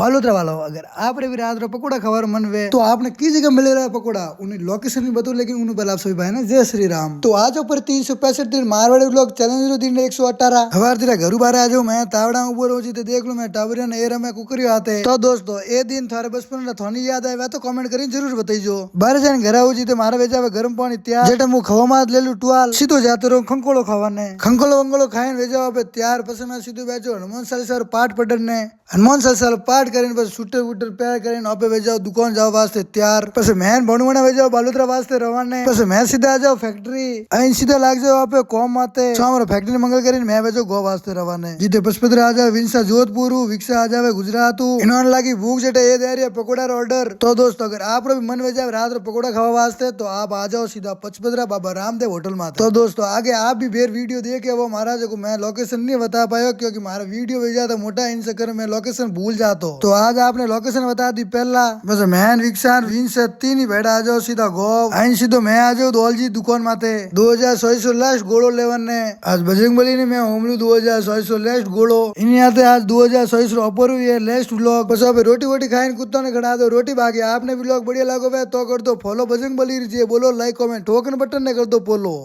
बालोतरा वालों, अगर आपने भी रात रो पकोड़ा खावर मन वे तो आपने किस जगह मिले रहा पकोड़ा उन्हें लोकेशन नहीं बताओ, लेकिन उन्हें पहले आप सभी भाई ना जय श्री राम। तो आज ऊपर 365 दिन मारवाड़ी लोग चैलेंज दिन 118 हमारे तेरा घर बार आ जाओ, मैं तावड़ा ऊपर हो जी देख लो, मैं टावरिया ने एरा में कुकरी आते। तो दोस्तों ये दिन थारे बचपन में थोड़ी याद आए तो कमेंट करी जरूर बताइयो। बारह जन घर आओ जी तो मारा भेजा गर्म पानी तैयार, जेटा मुंह खवा मात ले लू टुआल सीधो जाते रहो खंकोलो खावाने, खंकोलो वंगोलो खाए भेजा पे तैयार पसंद में सीधो बैठो हनुमान साल पाठ पढ़ने, हनुमान साल पाठ करीने बस शूटर वूटर प्यार करीने आपे वे जाओ दुकान जाओ वास्ते तैयार, बस मैं भणवणा वे जाओ बालोतरा वास्ते रवाने, बस मैं सीधा आ जाओ फैक्ट्री अं सीधा लाग जाओ आपे कॉम आते हमारा फैक्ट्री मंगल करीने मैं वे जाओ गो वास्ते रवाने, जीते पचपत्र आ जाए विंसा जोधपुर विक्सा आ जावे गुजरात इन्होंने लागी भूख जेटे ये दे रही है पकोड़ा ऑर्डर। तो दोस्तों अगर आप भी मन वे जाए रात पकोड़ा खावा वास्ते तो आप आ जाओ सीधा पचपदरा बाबा रामदेव होटल में। तो दोस्तों आगे आप भी बेर वीडियो देखे वो महाराज को मैं लोकेशन नहीं बता पाया क्योंकि हमारा वीडियो भेजा था मोटा इन चक्कर में लोकेशन भूल जाता। तो आज आपने लोकेशन बता दी पहला बस मैन विक्सान विंस तीन ही बैठा आ जाओ सीधा गोव आइन सीधो मैं आ जाओ दोलजी दुकान माते 2600 लास्ट गोड़ो लेवन ने आज बजरंगबली ने मैं होमलू 2600 लास्ट गोड़ो इन आते आज 2600 ऊपर हुई लास्ट व्लॉग। बस अब रोटी वोटी खाए कुत्ता ने खड़ा दो रोटी भागी आपने व्लॉग बढ़िया लागो तो कर दो फॉलो बजरंगबली जी बोलो लाइक कमेंट ठोकन बटन ने कर दो फॉलो।